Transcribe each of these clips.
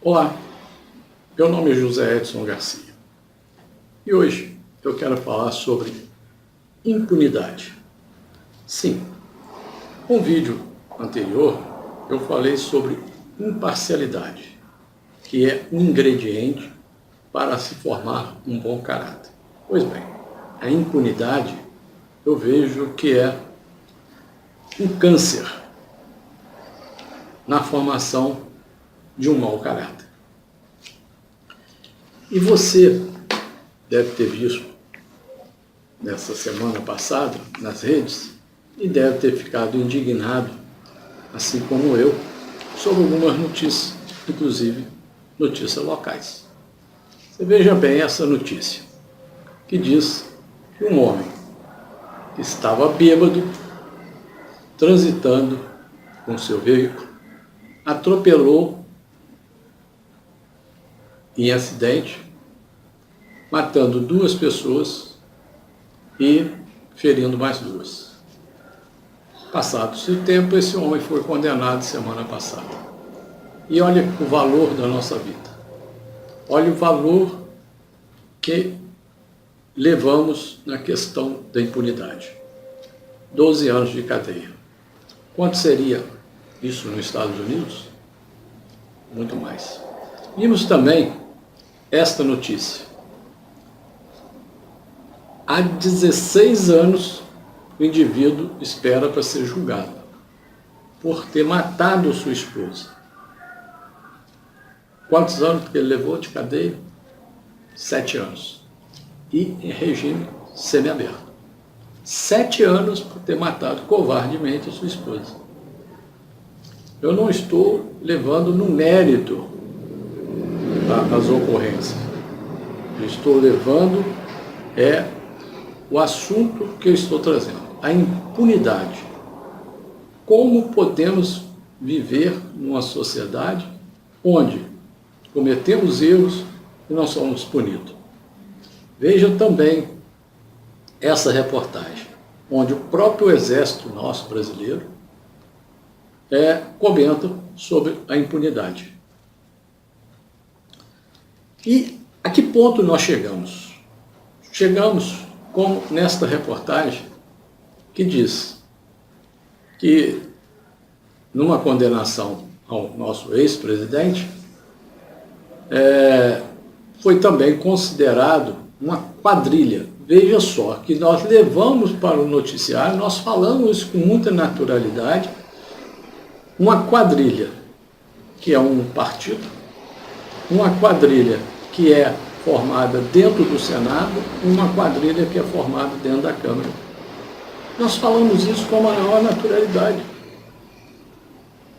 Olá, meu nome é José Edson Garcia e hoje eu quero falar sobre impunidade. Sim, no vídeo anterior eu falei sobre imparcialidade, que é um ingrediente para se formar um bom caráter. Pois bem, a impunidade eu vejo que é um câncer na formação de um mau caráter. E você deve ter visto nessa semana passada nas redes e deve ter ficado indignado, assim como eu, sobre algumas notícias, inclusive notícias locais. Você veja bem essa notícia, que diz que um homem que estava bêbado, transitando com seu veículo, atropelou em acidente, matando 2 pessoas e ferindo mais 2. Passado-se o tempo, esse homem foi condenado semana passada. E olha o valor da nossa vida. Olha o valor que levamos na questão da impunidade. 12 anos de cadeia. Quanto seria isso nos Estados Unidos? Muito mais. Vimos também esta notícia. Há 16 anos o indivíduo espera para ser julgado por ter matado sua esposa. Quantos anos que ele levou de cadeia? 7 anos. E em regime semiaberto. 7 anos por ter matado covardemente a sua esposa. Eu não estou levando no mérito as ocorrências. Eu estou levando o assunto que eu estou trazendo, a impunidade. Como podemos viver numa sociedade onde cometemos erros e não somos punidos? Veja também essa reportagem, onde o próprio exército nosso brasileiro comenta sobre a impunidade. E a que ponto nós chegamos? Chegamos como nesta reportagem que diz que numa condenação ao nosso ex-presidente foi também considerado uma quadrilha. Veja só, que nós levamos para o noticiário, nós falamos isso com muita naturalidade, uma quadrilha, que é um partido, uma quadrilha que é formada dentro do Senado, uma quadrilha que é formada dentro da Câmara. Nós falamos isso com a maior naturalidade.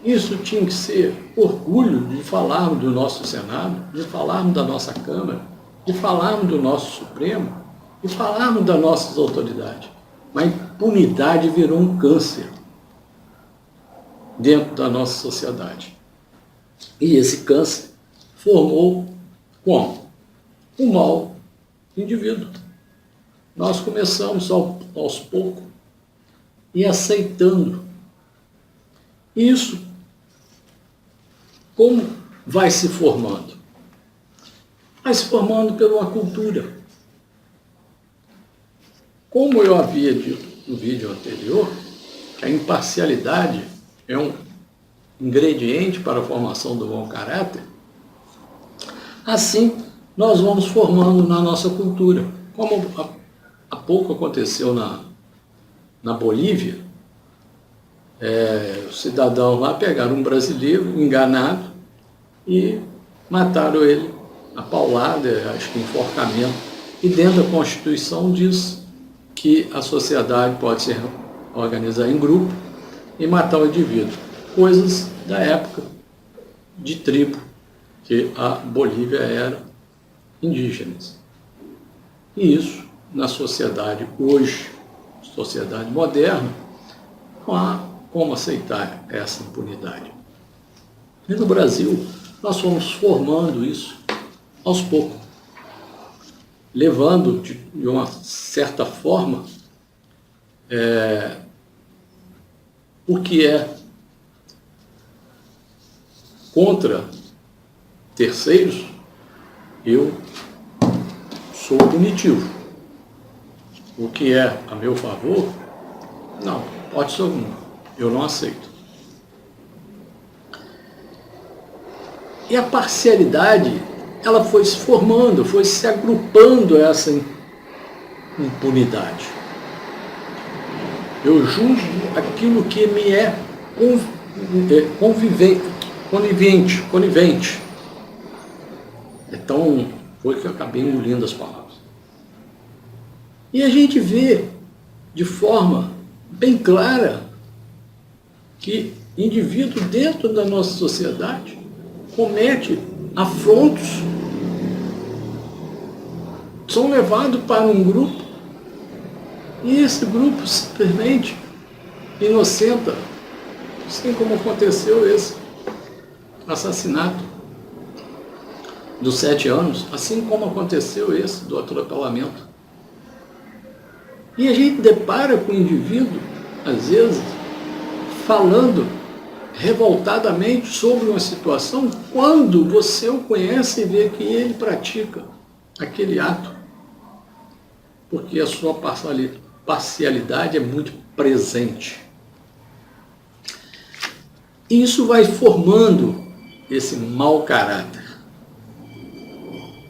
Isso tinha que ser orgulho de falarmos do nosso Senado, de falarmos da nossa Câmara, de falarmos do nosso Supremo, de falarmos das nossas autoridades. Mas a impunidade virou um câncer dentro da nossa sociedade. E esse câncer formou como? Um mau indivíduo. Nós começamos aos poucos e aceitando. Isso, como vai se formando? Vai se formando por uma cultura. Como eu havia dito no vídeo anterior, que a imparcialidade é um ingrediente para a formação do bom caráter, assim nós vamos formando na nossa cultura. Como há pouco aconteceu na Bolívia, os cidadãos lá pegaram um brasileiro enganado e mataram ele a paulada, acho que enforcamento. E dentro da Constituição diz que a sociedade pode se organizar em grupo e matar o indivíduo. Coisas da época de tribo, que a Bolívia era indígenas. E isso, na sociedade hoje, sociedade moderna, não há como aceitar essa impunidade. E no Brasil, nós fomos formando isso aos poucos, levando de uma certa forma o que é contra terceiros, eu sou punitivo. O que é a meu favor, não, pode ser algum, eu não aceito. E a parcialidade, ela foi se formando, foi se agrupando essa impunidade. Eu julgo aquilo que me é conivente. Então, foi que eu acabei engolindo as palavras. E a gente vê de forma bem clara que indivíduo dentro da nossa sociedade comete afrontos, são levados para um grupo e esse grupo simplesmente inocenta, assim como aconteceu esse assassinato dos 7 anos, assim como aconteceu esse do atropelamento. E a gente depara com o indivíduo, às vezes, falando revoltadamente sobre uma situação, quando você o conhece e vê que ele pratica aquele ato, porque a sua parcialidade é muito presente. E isso vai formando esse mau caráter.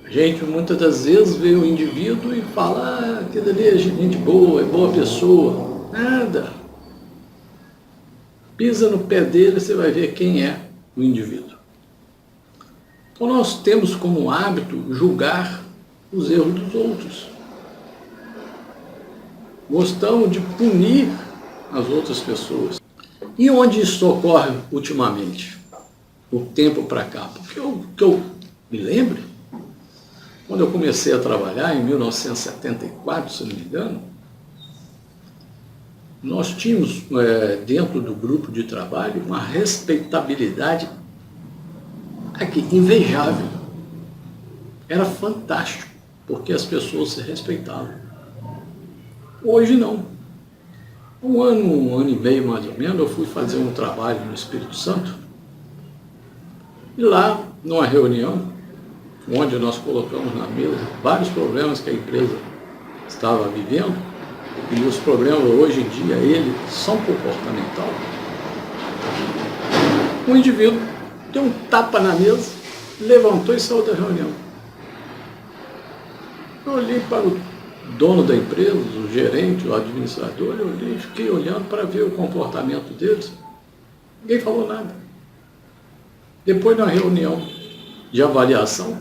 A gente muitas das vezes vê o indivíduo e fala, aquele ali é gente boa, é boa pessoa. Nada. Pisa no pé dele, você vai ver quem é o indivíduo. Então nós temos como hábito julgar os erros dos outros. Gostamos de punir as outras pessoas. E onde isso ocorre ultimamente? O tempo para cá. Porque que eu me lembre, quando eu comecei a trabalhar, em 1974, se não me engano, nós tínhamos dentro do grupo de trabalho uma respeitabilidade aqui, invejável. Era fantástico, porque as pessoas se respeitavam. Hoje não. Um ano e meio mais ou menos, eu fui fazer um trabalho no Espírito Santo, e lá, numa reunião, onde nós colocamos na mesa vários problemas que a empresa estava vivendo, e os problemas hoje em dia, eles são comportamental. Um indivíduo deu um tapa na mesa, levantou e saiu da reunião. Eu olhei para o dono da empresa, o gerente, o administrador, eu olhei e fiquei olhando para ver o comportamento deles. Ninguém falou nada. Depois, na reunião de avaliação,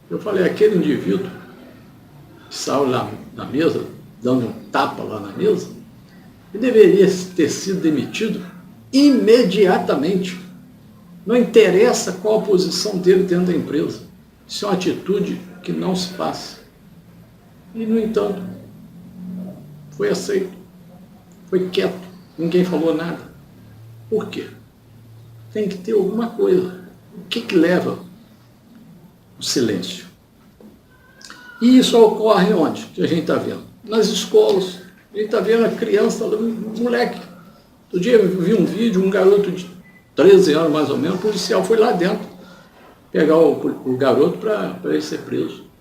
eu falei, aquele indivíduo que saiu lá na mesa, dando um tapa lá na mesa, ele deveria ter sido demitido imediatamente. Não interessa qual a posição dele dentro da empresa. Isso é uma atitude que não se faz. E, no entanto, foi aceito, foi quieto, ninguém falou nada. Por quê? Tem que ter alguma coisa. O que leva o silêncio? E isso ocorre onde? Que a gente está vendo? Nas escolas. A gente está vendo a criança, um moleque. Outro dia eu vi um vídeo, um garoto de 13 anos mais ou menos, o policial foi lá dentro pegar o garoto para ele ser preso.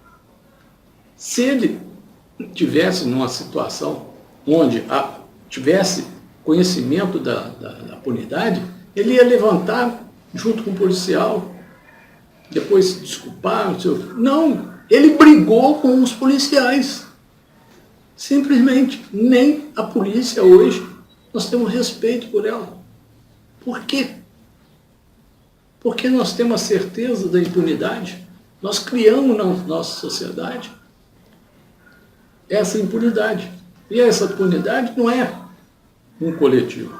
Se ele tivesse numa situação onde tivesse conhecimento da punidade, ele ia levantar junto com o policial, depois se desculpar. Não, ele brigou com os policiais. Simplesmente, nem a polícia hoje, nós temos respeito por ela. Por quê? Porque nós temos a certeza da impunidade. Nós criamos na nossa sociedade essa impunidade. E essa impunidade não é um coletivo.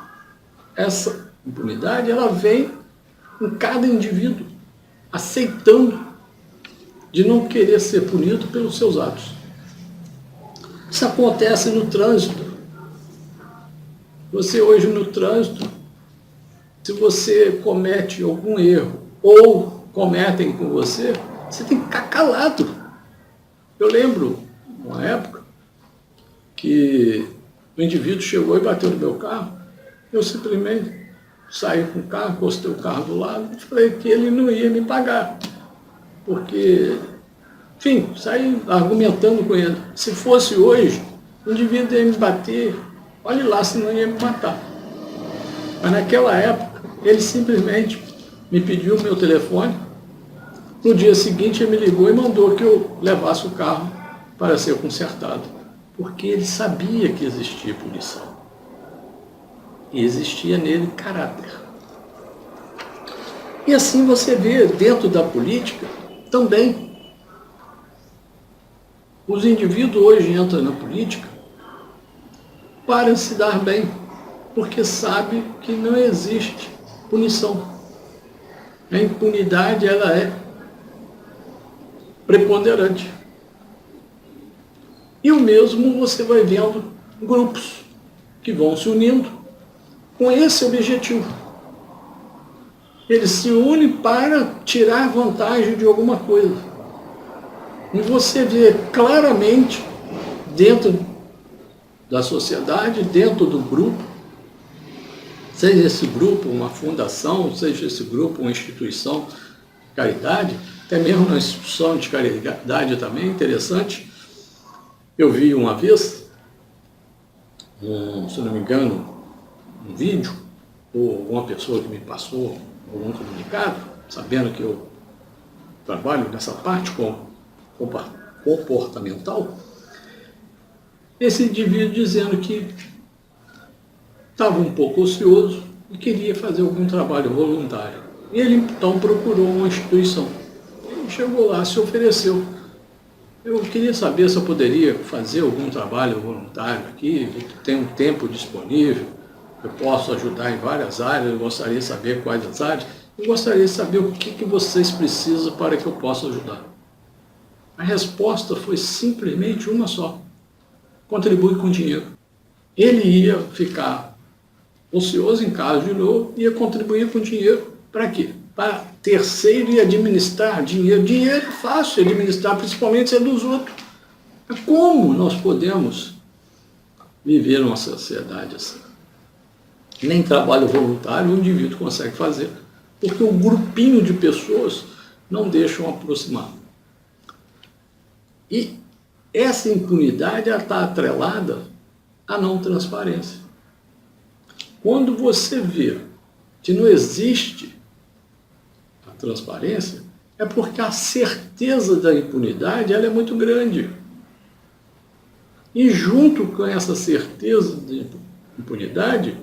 Essa impunidade, ela vem em cada indivíduo, aceitando de não querer ser punido pelos seus atos. Isso acontece no trânsito. Você hoje no trânsito, se você comete algum erro ou cometem com você, você tem que ficar calado. Eu lembro, uma época, que o indivíduo chegou e bateu no meu carro, eu simplesmente saí com o carro, encostei o carro do lado e falei que ele não ia me pagar. porque, enfim, saí argumentando com ele. Se fosse hoje, o indivíduo ia me bater, olhe lá se não ia me matar. Mas naquela época, ele simplesmente me pediu o meu telefone. No dia seguinte, ele me ligou e mandou que eu levasse o carro para ser consertado, porque ele sabia que existia punição. E existia nele caráter. E assim você vê dentro da política também. Os indivíduos hoje entram na política para se dar bem, porque sabe que não existe punição. A impunidade, ela é preponderante. E o mesmo você vai vendo grupos que vão se unindo com esse objetivo. Eles se unem para tirar vantagem de alguma coisa. E você vê claramente dentro da sociedade, dentro do grupo, seja esse grupo uma fundação, seja esse grupo uma instituição de caridade, até mesmo uma instituição de caridade também é interessante. Eu vi uma vez, se não me engano, um vídeo, ou uma pessoa que me passou algum comunicado, sabendo que eu trabalho nessa parte comportamental, esse indivíduo dizendo que estava um pouco ocioso e queria fazer algum trabalho voluntário. E ele então procurou uma instituição. Ele chegou lá, se ofereceu. Eu queria saber se eu poderia fazer algum trabalho voluntário aqui, tem um tempo disponível, eu posso ajudar em várias áreas, eu gostaria de saber quais as áreas, eu gostaria de saber o que vocês precisam para que eu possa ajudar. A resposta foi simplesmente uma só: contribui com dinheiro. Ele ia ficar ocioso em casa de novo, ia contribuir com dinheiro para quê? Para terceiro e administrar dinheiro. Dinheiro é fácil administrar, principalmente se é dos outros. Mas como nós podemos viver numa sociedade assim? Nem trabalho voluntário o indivíduo consegue fazer, porque o grupinho de pessoas não deixam aproximar. E essa impunidade está atrelada à não transparência. Quando você vê que não existe a transparência, é porque a certeza da impunidade ela é muito grande. E junto com essa certeza de impunidade,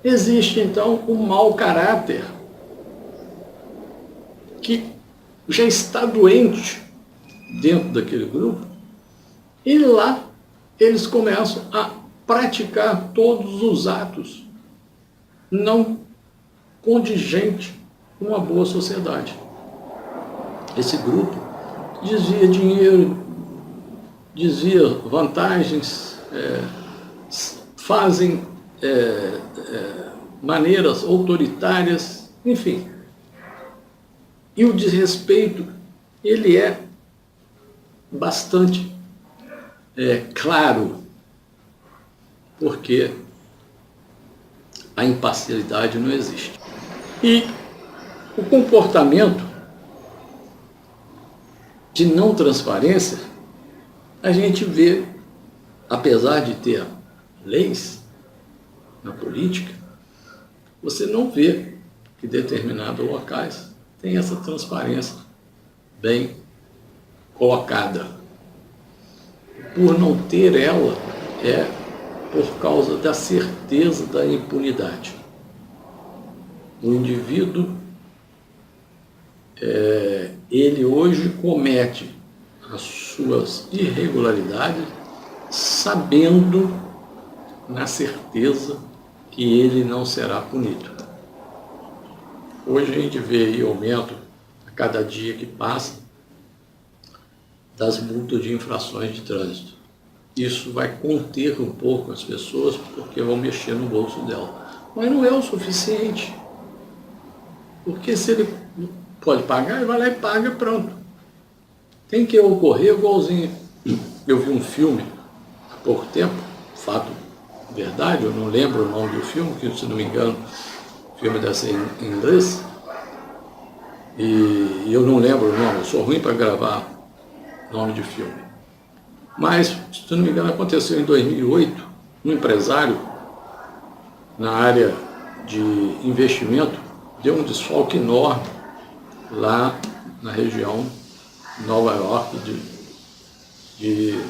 existe então o mau caráter, que já está doente dentro daquele grupo, e lá eles começam a praticar todos os atos não condigentes com uma boa sociedade. Esse grupo desvia dinheiro, desvia vantagens, fazem maneiras autoritárias, enfim. E o desrespeito, ele é bastante claro, porque a imparcialidade não existe. E o comportamento de não transparência, a gente vê, apesar de ter leis na política, você não vê que determinados locais têm essa transparência bem colocada. Por não ter ela, é por causa da certeza da impunidade. O indivíduo, ele hoje comete as suas irregularidades sabendo, na certeza, que ele não será punido. Hoje a gente vê aí aumento a cada dia que passa das multas de infrações de trânsito. Isso vai conter um pouco as pessoas, porque vão mexer no bolso dela. Mas não é o suficiente. Porque se ele pode pagar, ele vai lá e paga, pronto. Tem que ocorrer igualzinho. Eu vi um filme há pouco tempo, fato verdade, eu não lembro o nome do filme, que se não me engano, o filme deve ser em inglês, e eu não lembro o nome, eu sou ruim para gravar nome de filme. Mas, se não me engano, aconteceu em 2008, um empresário na área de investimento deu um desfalque enorme lá na região de Nova York de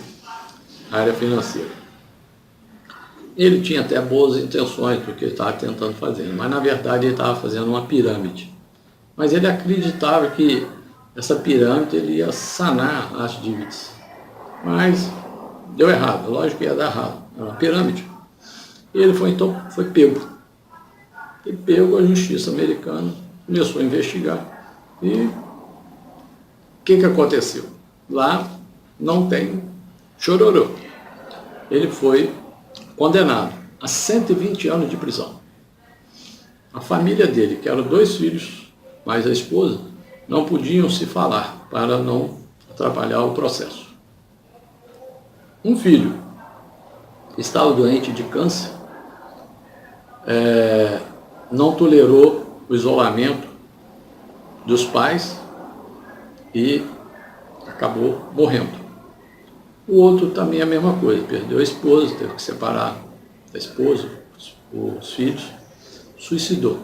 área financeira. Ele tinha até boas intenções do que ele estava tentando fazer, mas na verdade ele estava fazendo uma pirâmide. Mas ele acreditava que essa pirâmide ele ia sanar as dívidas. Mas deu errado, lógico que ia dar errado, era uma pirâmide. E ele foi pego. E pego, a justiça americana começou a investigar. E o que aconteceu? Lá não tem chororô. Ele foi condenado a 120 anos de prisão. A família dele, que eram 2 filhos, mais a esposa, não podiam se falar para não atrapalhar o processo. Um filho estava doente de câncer, não tolerou o isolamento dos pais e acabou morrendo. O outro também é a mesma coisa, perdeu a esposa, teve que separar da esposa, os filhos, suicidou.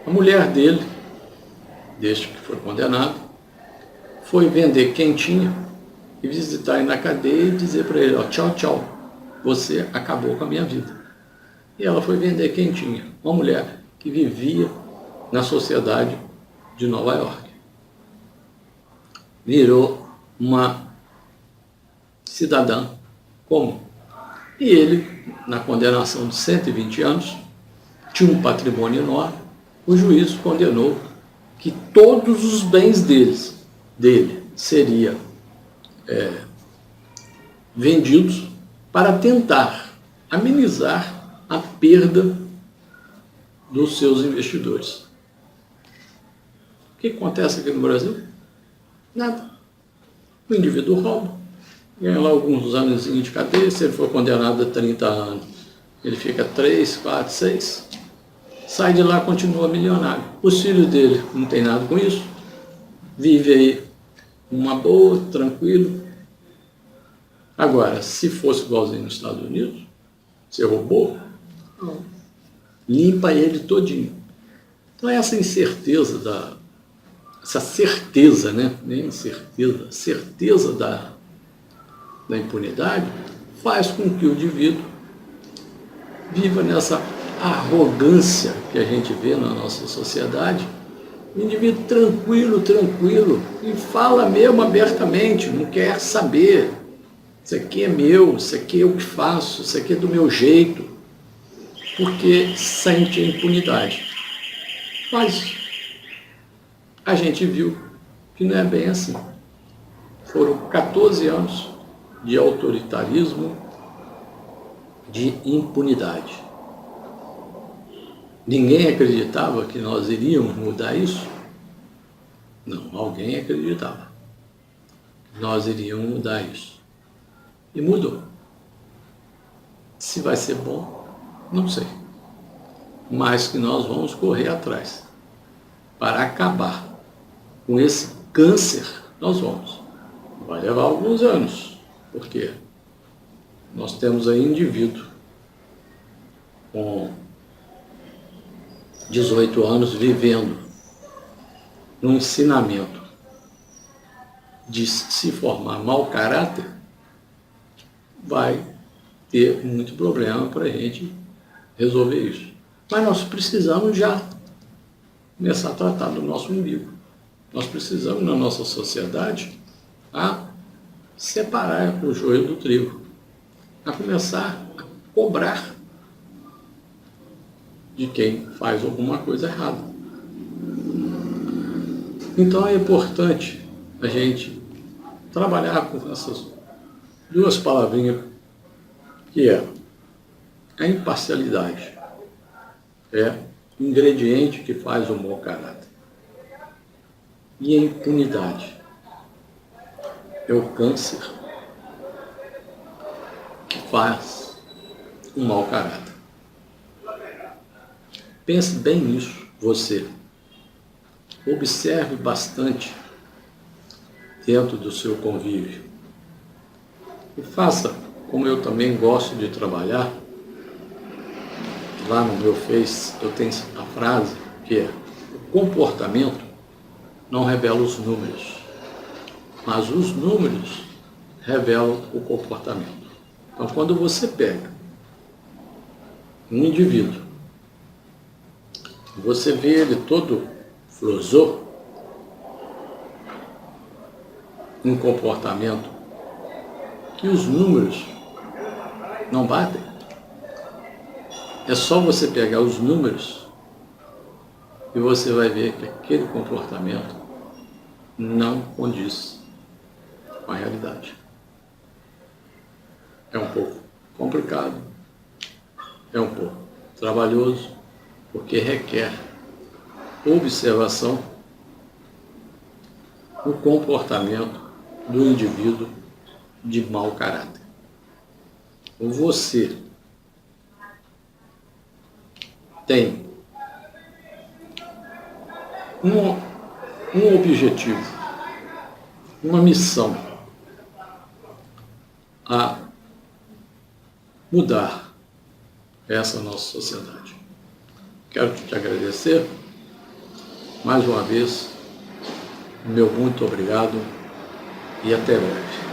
A mulher dele, desde que foi condenado, foi vender quentinha e visitar ele na cadeia e dizer para ele, ó, tchau, tchau, você acabou com a minha vida. E ela foi vender quentinha, uma mulher que vivia na sociedade de Nova York. Virou uma cidadã comum. E ele, na condenação de 120 anos, tinha um patrimônio enorme, o juiz condenou que todos os bens dele seriam vendidos para tentar amenizar a perda dos seus investidores. O que acontece aqui no Brasil? Nada. O indivíduo rouba, ganha lá alguns anos de cadeia, se ele for condenado a 30 anos, ele fica 3, 4, 6, sai de lá, continua milionário. Os filhos dele não tem nada com isso, vive aí uma boa, tranquilo. Agora, se fosse igualzinho nos Estados Unidos, você roubou, não. Limpa ele todinho. Então essa incerteza essa certeza, né? Nem incerteza, certeza da impunidade faz com que o indivíduo viva nessa arrogância que a gente vê na nossa sociedade. O indivíduo tranquilo, e fala mesmo abertamente, não quer saber. Isso aqui é meu, isso aqui é o que faço, isso aqui é do meu jeito, porque sente a impunidade. Mas a gente viu que não é bem assim. Foram 14 anos de autoritarismo, de impunidade. Ninguém acreditava que nós iríamos mudar isso? Não, alguém acreditava que nós iríamos mudar isso. E mudou. Se vai ser bom, não sei. Mas que nós vamos correr atrás para acabar com esse câncer, nós vamos. Vai levar alguns anos, porque nós temos aí indivíduo com 18 anos vivendo no ensinamento de se formar mau caráter, vai ter muito problema para a gente resolver isso. Mas nós precisamos já começar a tratar do nosso umbigo. Nós precisamos, na nossa sociedade, a separar o joio do trigo, a começar a cobrar de quem faz alguma coisa errada. Então é importante a gente trabalhar com essas 2 palavrinhas, que é a imparcialidade, é o ingrediente que faz o mau caráter. E a impunidade é o câncer que faz o mau caráter. Pense bem nisso, você observe bastante dentro do seu convívio. E faça, como eu também gosto de trabalhar, lá no meu Face eu tenho a frase que é: o comportamento não revela os números, mas os números revelam o comportamento. Então, quando você pega um indivíduo, você vê ele todo flosô, um comportamento que os números não batem. É só você pegar os números e você vai ver que aquele comportamento não condiz com a realidade. É um pouco complicado, é um pouco trabalhoso, porque requer observação do comportamento do indivíduo de mau caráter. Você tem um objetivo, uma missão a mudar essa nossa sociedade. Quero te agradecer mais uma vez, meu muito obrigado e até breve.